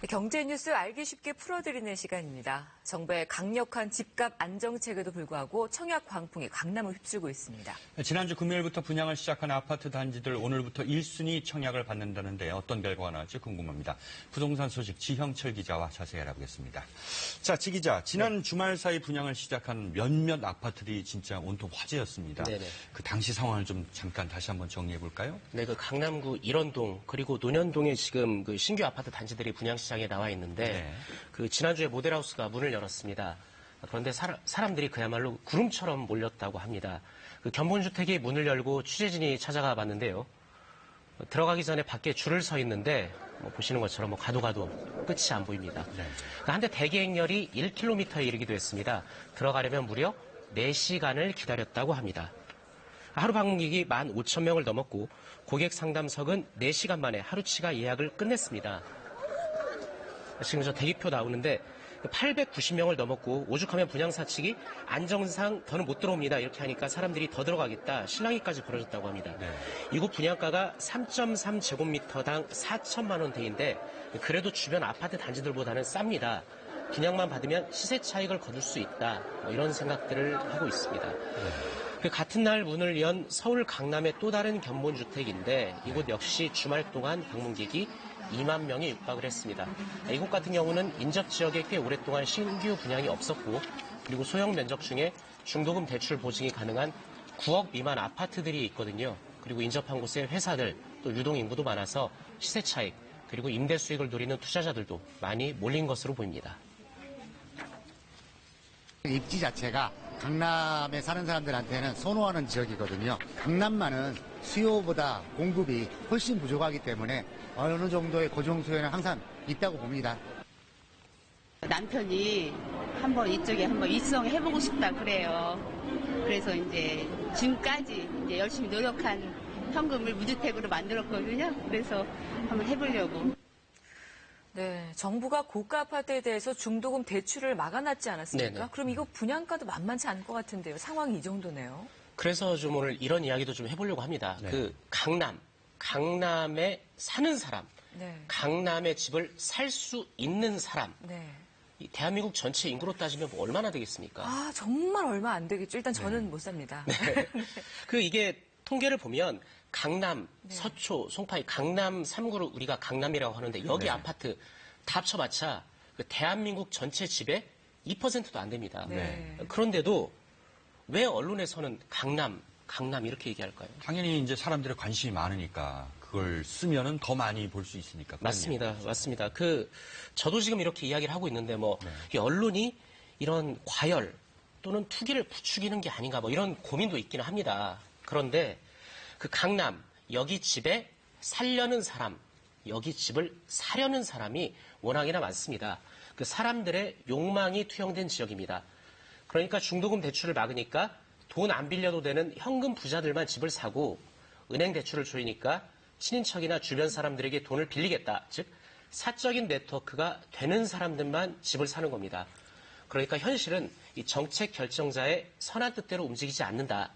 경제 뉴스 알기 쉽게 풀어드리는 시간입니다. 정부의 강력한 집값 안정책에도 불구하고 청약 광풍이 강남을 휩쓸고 있습니다. 지난주 금요일부터 분양을 시작한 아파트 단지들 오늘부터 1순위 청약을 받는다는데 어떤 결과가 나올지 궁금합니다. 부동산 소식 지형철 기자와 자세히 알아보겠습니다. 자, 지 기자, 지난 주말 사이 분양을 시작한 몇몇 아파트들이 진짜 온통 화제였습니다. 네네. 그 당시 상황을 좀 잠깐 다시 한번 정리해 볼까요? 네, 그 강남구 일원동 그리고 논현동에 지금 그 신규 아파트 단지들이 분양 시장에 나와 있는데 네. 그 지난주에 모델하우스가 문을 열었습니다. 그런데 사람들이 그야말로 구름처럼 몰렸다고 합니다. 그 견본주택이 문을 열고 취재진이 찾아가 봤는데요. 들어가기 전에 밖에 줄을 서 있는데 보시는 것처럼 가도 끝이 안 보입니다. 네. 한때 대기 행렬이 1km에 이르기도 했습니다. 들어가려면 무려 4시간을 기다렸다고 합니다. 하루 방문객이 15,000명을 넘었고 고객 상담석은 4시간 만에 하루치가 예약을 끝냈습니다. 지금 저 대기표 나오는데 890명을 넘었고 오죽하면 분양사 측이 안정상 더는 못 들어옵니다. 이렇게 하니까 사람들이 더 들어가겠다. 실랑이까지 벌어졌다고 합니다. 네. 이곳 분양가가 3.3제곱미터당 4천만 원대인데 그래도 주변 아파트 단지들보다는 쌉니다. 분양만 받으면 시세 차익을 거둘 수 있다. 이런 생각들을 하고 있습니다. 그 같은 날 문을 연 서울 강남의 또 다른 견본주택인데 이곳 역시 주말 동안 방문객이 2만 명이 육박을 했습니다. 이곳 같은 경우는 인접 지역에 꽤 오랫동안 신규 분양이 없었고 그리고 소형 면적 중에 중도금 대출 보증이 가능한 9억 미만 아파트들이 있거든요. 그리고 인접한 곳에 회사들 또 유동 인구도 많아서 시세 차익 그리고 임대 수익을 노리는 투자자들도 많이 몰린 것으로 보입니다. 입지 자체가 강남에 사는 사람들한테는 선호하는 지역이거든요. 강남만은 수요보다 공급이 훨씬 부족하기 때문에 어느 정도의 고정 수요는 항상 있다고 봅니다. 남편이 한번 이쪽에 한번 입성해보고 싶다 그래요. 그래서 이제 지금까지 이제 열심히 노력한 현금을 무주택으로 만들었거든요. 그래서 한번 해보려고. 네, 정부가 고가 아파트에 대해서 중도금 대출을 막아놨지 않았습니까? 네네. 그럼 이거 분양가도 만만치 않을 것 같은데요. 상황이 이 정도네요. 그래서 좀 오늘 이런 이야기도 좀 해보려고 합니다. 네. 그 강남에 사는 사람, 네. 강남의 집을 살 수 있는 사람, 네. 이 대한민국 전체 인구로 따지면 얼마나 되겠습니까? 아, 정말 얼마 안 되겠죠. 일단 저는 못 삽니다. 그 이게 통계를 보면 강남, 네. 서초, 송파이, 강남 3구를 우리가 강남이라고 하는데 여기 네. 아파트 다 합쳐봤자 그 대한민국 전체 집의 2%도 안 됩니다. 네. 그런데도 왜 언론에서는 강남 이렇게 얘기할까요? 당연히 이제 사람들의 관심이 많으니까 그걸 쓰면은 더 많이 볼 수 있으니까. 맞습니다. 맞습니다. 저도 지금 이렇게 이야기를 하고 있는데 이 언론이 이런 과열 또는 투기를 부추기는 게 아닌가 이런 고민도 있기는 합니다. 그런데 그 강남, 여기 집에 살려는 사람, 여기 집을 사려는 사람이 워낙이나 많습니다. 그 사람들의 욕망이 투영된 지역입니다. 그러니까 중도금 대출을 막으니까 돈 안 빌려도 되는 현금 부자들만 집을 사고 은행 대출을 조이니까 친인척이나 주변 사람들에게 돈을 빌리겠다. 즉 사적인 네트워크가 되는 사람들만 집을 사는 겁니다. 그러니까 현실은 이 정책 결정자의 선한 뜻대로 움직이지 않는다.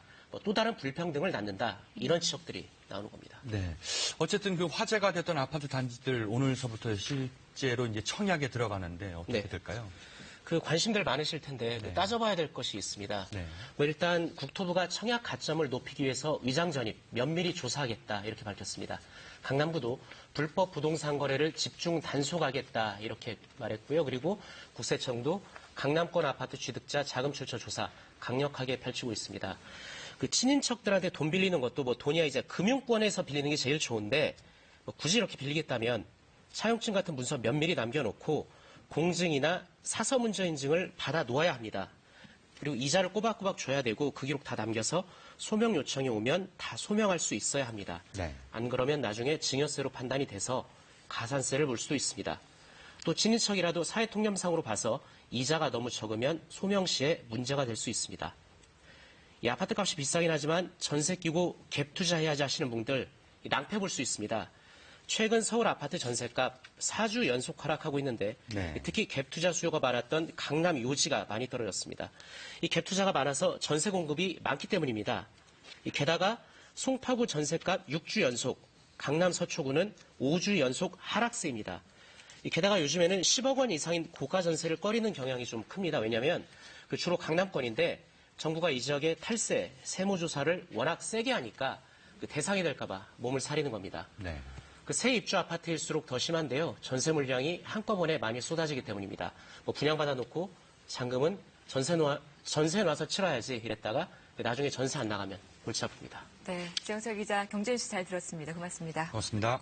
또 다른 불평등을 낳는다. 이런 지적들이 나오는 겁니다. 네. 어쨌든 그 화제가 됐던 아파트 단지들 오늘서부터 실제로 이제 청약에 들어가는데 어떻게 네. 될까요? 그 관심들 많으실 텐데 네. 따져봐야 될 것이 있습니다. 네. 일단 국토부가 청약 가점을 높이기 위해서 위장 전입, 면밀히 조사하겠다 이렇게 밝혔습니다. 강남구도 불법 부동산 거래를 집중 단속하겠다 이렇게 말했고요. 그리고 국세청도 강남권 아파트 취득자 자금 출처 조사 강력하게 펼치고 있습니다. 그 친인척들한테 돈 빌리는 것도 돈이야 이제 금융권에서 빌리는 게 제일 좋은데 굳이 이렇게 빌리겠다면 차용증 같은 문서 면밀히 남겨놓고 공증이나 사서 문서 인증을 받아 놓아야 합니다. 그리고 이자를 꼬박꼬박 줘야 되고 그 기록 다 남겨서 소명 요청이 오면 다 소명할 수 있어야 합니다. 네. 안 그러면 나중에 증여세로 판단이 돼서 가산세를 물 수도 있습니다. 또 친인척이라도 사회통념상으로 봐서 이자가 너무 적으면 소명 시에 문제가 될 수 있습니다. 이 아파트 값이 비싸긴 하지만 전세 끼고 갭 투자해야지 하시는 분들 낭패 볼 수 있습니다. 최근 서울 아파트 전세값 4주 연속 하락하고 있는데 네. 특히 갭 투자 수요가 많았던 강남 요지가 많이 떨어졌습니다. 이 갭 투자가 많아서 전세 공급이 많기 때문입니다. 게다가 송파구 전세값 6주 연속, 강남 서초구는 5주 연속 하락세입니다. 게다가 요즘에는 10억 원 이상인 고가 전세를 꺼리는 경향이 좀 큽니다. 왜냐하면 주로 강남권인데 정부가 이 지역의 탈세, 세무조사를 워낙 세게 하니까 대상이 될까봐 몸을 사리는 겁니다. 네. 새 입주 아파트일수록 더 심한데요. 전세 물량이 한꺼번에 많이 쏟아지기 때문입니다. 분양받아 놓고 잔금은 전세 놔서 치러야지 이랬다가 나중에 전세 안 나가면 골치 아픕니다. 네, 지영철 기자, 경제뉴스 잘 들었습니다. 고맙습니다. 고맙습니다.